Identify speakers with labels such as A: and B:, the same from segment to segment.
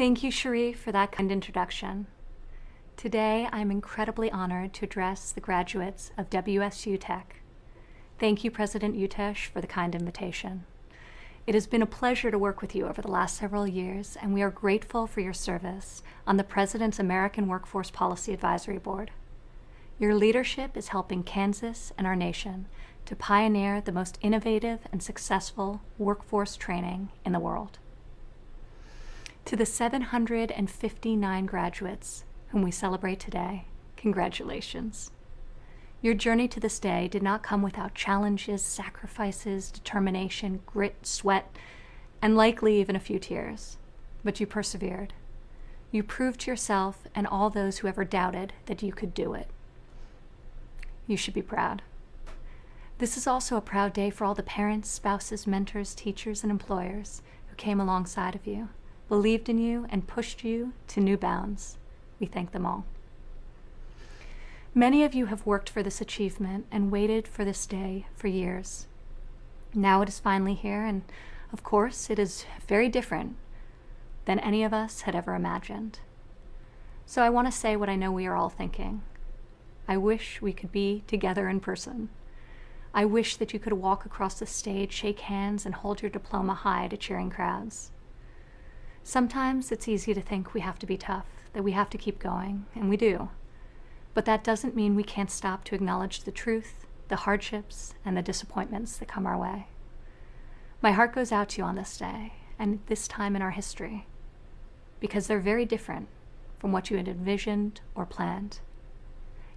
A: Thank you, Cherie, for that kind introduction. Today, I'm incredibly honored to address the graduates of WSU-Tech. Thank you, President Utesh, for the kind invitation. It has been a pleasure to work with you over the last several years, and we are grateful for your service on the President's American Workforce Policy Advisory Board. Your leadership is helping Kansas and our nation to pioneer the most innovative and successful workforce training in the world. To the 759 graduates whom we celebrate today, congratulations. Your journey to this day did not come without challenges, sacrifices, determination, grit, sweat, and likely even a few tears. But you persevered. You proved to yourself and all those who ever doubted that you could do it. You should be proud. This is also a proud day for all the parents, spouses, mentors, teachers, and employers who came alongside of you, believed in you, and pushed you to new bounds. We thank them all. Many of you have worked for this achievement and waited for this day for years. Now it is finally here, and of course, it is very different than any of us had ever imagined. So I want to say what I know we are all thinking. I wish we could be together in person. I wish that you could walk across the stage, shake hands, and hold your diploma high to cheering crowds. Sometimes it's easy to think we have to be tough, that we have to keep going, and we do. But that doesn't mean we can't stop to acknowledge the truth, the hardships, and the disappointments that come our way. My heart goes out to you on this day, and this time in our history, because they're very different from what you had envisioned or planned.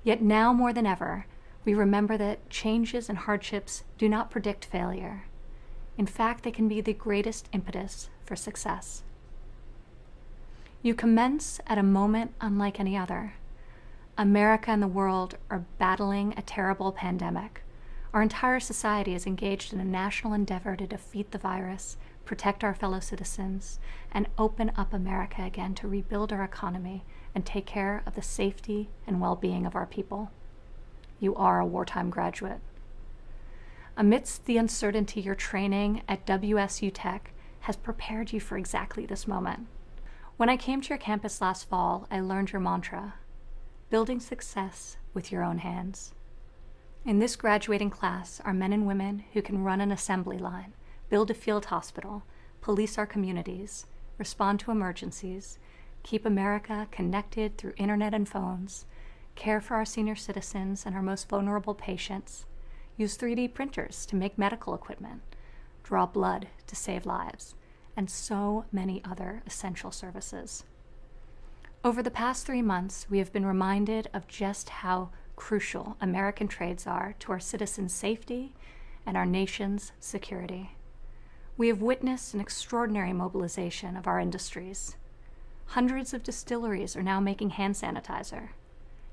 A: Yet now more than ever, we remember that changes and hardships do not predict failure. In fact, they can be the greatest impetus for success. You commence at a moment unlike any other. America and the world are battling a terrible pandemic. Our entire society is engaged in a national endeavor to defeat the virus, protect our fellow citizens, and open up America again to rebuild our economy and take care of the safety and well-being of our people. You are a wartime graduate. Amidst the uncertainty, your training at WSU-Tech has prepared you for exactly this moment. When I came to your campus last fall, I learned your mantra: building success with your own hands. In this graduating class are men and women who can run an assembly line, build a field hospital, police our communities, respond to emergencies, keep America connected through internet and phones, care for our senior citizens and our most vulnerable patients, use 3D printers to make medical equipment, draw blood to save lives, and so many other essential services. Over the past 3 months, we have been reminded of just how crucial American trades are to our citizens' safety and our nation's security. We have witnessed an extraordinary mobilization of our industries. Hundreds of distilleries are now making hand sanitizer.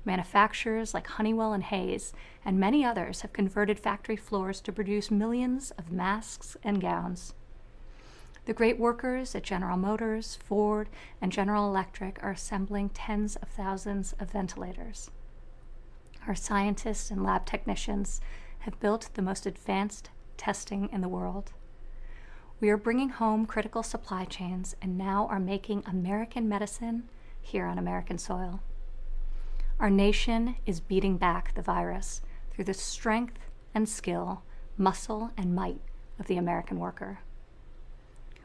A: Manufacturers like Honeywell and Hayes and many others have converted factory floors to produce millions of masks and gowns. The great workers at General Motors, Ford, and General Electric are assembling tens of thousands of ventilators. Our scientists and lab technicians have built the most advanced testing in the world. We are bringing home critical supply chains and now are making American medicine here on American soil. Our nation is beating back the virus through the strength and skill, muscle and might of the American worker.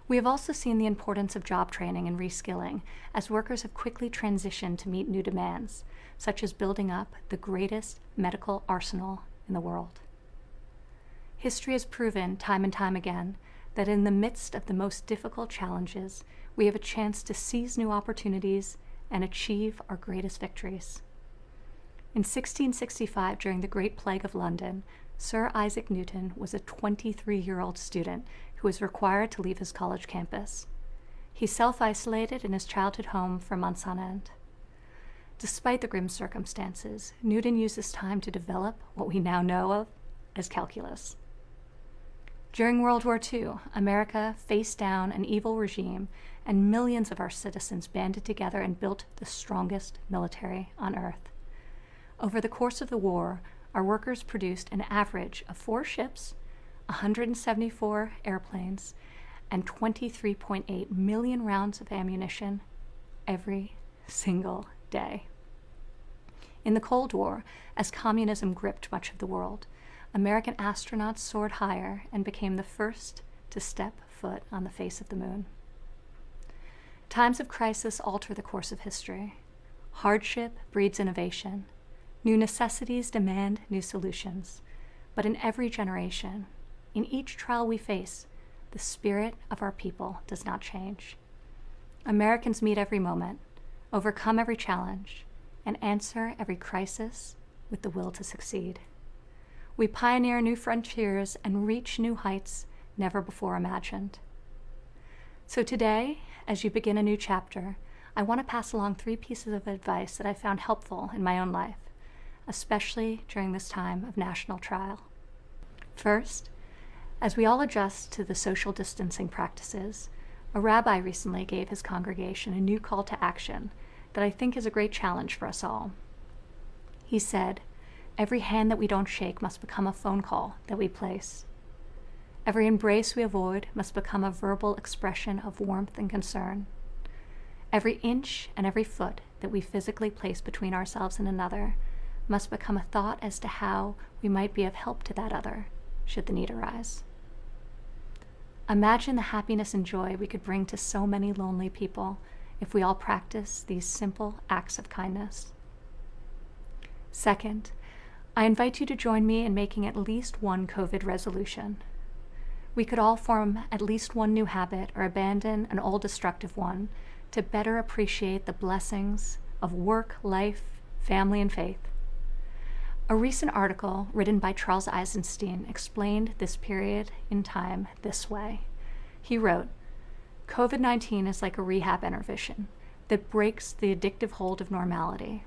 A: We have also seen the importance of job training and reskilling as workers have quickly transitioned to meet new demands, such as building up the greatest medical arsenal in the world. History has proven time and time again that in the midst of the most difficult challenges, we have a chance to seize new opportunities and achieve our greatest victories. In 1665, during the Great Plague of London, Sir Isaac Newton was a 23-year-old student who was required to leave his college campus. He self-isolated in his childhood home for months on end. Despite the grim circumstances, Newton used this time to develop what we now know of as calculus. During World War II, America faced down an evil regime, and millions of our citizens banded together and built the strongest military on earth. Over the course of the war, our workers produced an average of 4 ships, 174 airplanes, and 23.8 million rounds of ammunition every single day. In the Cold War, as communism gripped much of the world, American astronauts soared higher and became the first to step foot on the face of the moon. Times of crisis alter the course of history. Hardship breeds innovation. New necessities demand new solutions. But in every generation, in each trial we face, the spirit of our people does not change. Americans meet every moment, overcome every challenge, and answer every crisis with the will to succeed. We pioneer new frontiers and reach new heights never before imagined. So today, as you begin a new chapter, I want to pass along 3 pieces of advice that I found helpful in my own life, especially during this time of national trial. First, as we all adjust to the social distancing practices, a rabbi recently gave his congregation a new call to action that I think is a great challenge for us all. He said, "Every hand that we don't shake must become a phone call that we place. Every embrace we avoid must become a verbal expression of warmth and concern. Every inch and every foot that we physically place between ourselves and another must become a thought as to how we might be of help to that other, should the need arise." Imagine the happiness and joy we could bring to so many lonely people if we all practice these simple acts of kindness. Second, I invite you to join me in making at least one COVID resolution. We could all form at least one new habit or abandon an old destructive one to better appreciate the blessings of work, life, family, and faith. A recent article written by Charles Eisenstein explained this period in time this way. He wrote, "COVID-19 is like a rehab intervention that breaks the addictive hold of normality.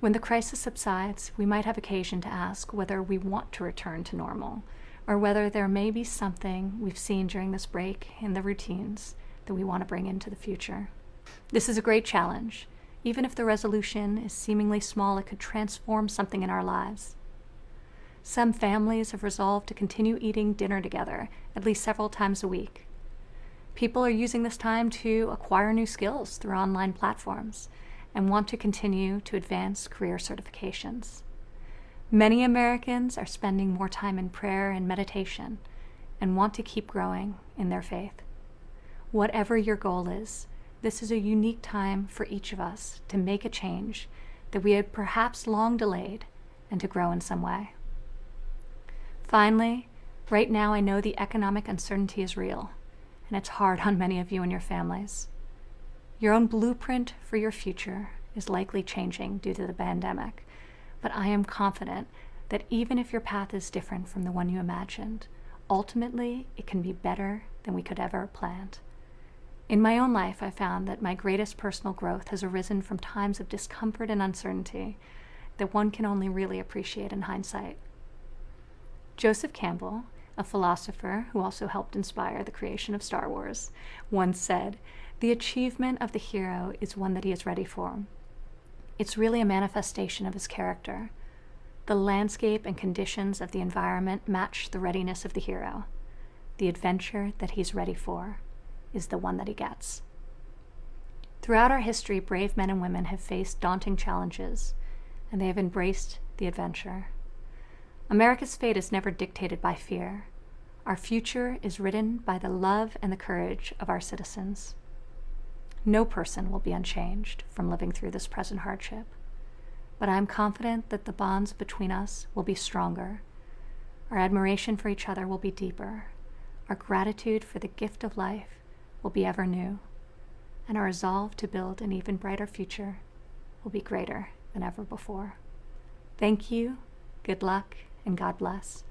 A: When the crisis subsides, we might have occasion to ask whether we want to return to normal, or whether there may be something we've seen during this break in the routines that we want to bring into the future. This is a great challenge. Even if the resolution is seemingly small, it could transform something in our lives. Some families have resolved to continue eating dinner together at least several times a week. People are using this time to acquire new skills through online platforms and want to continue to advance career certifications. Many Americans are spending more time in prayer and meditation and want to keep growing in their faith. Whatever your goal is, this is a unique time for each of us to make a change that we had perhaps long delayed and to grow in some way. Finally, right now I know the economic uncertainty is real, and it's hard on many of you and your families. Your own blueprint for your future is likely changing due to the pandemic, but I am confident that even if your path is different from the one you imagined, ultimately it can be better than we could ever have planned. In my own life, I found that my greatest personal growth has arisen from times of discomfort and uncertainty that one can only really appreciate in hindsight. Joseph Campbell, a philosopher who also helped inspire the creation of Star Wars, once said, "The achievement of the hero is one that he is ready for. It's really a manifestation of his character. The landscape and conditions of the environment match the readiness of the hero. The adventure that he's ready for is the one that he gets." Throughout our history, brave men and women have faced daunting challenges, and they have embraced the adventure. America's fate is never dictated by fear. Our future is written by the love and the courage of our citizens. No person will be unchanged from living through this present hardship, but I am confident that the bonds between us will be stronger. Our admiration for each other will be deeper. Our gratitude for the gift of life will be ever new, and our resolve to build an even brighter future will be greater than ever before. Thank you, good luck, and God bless.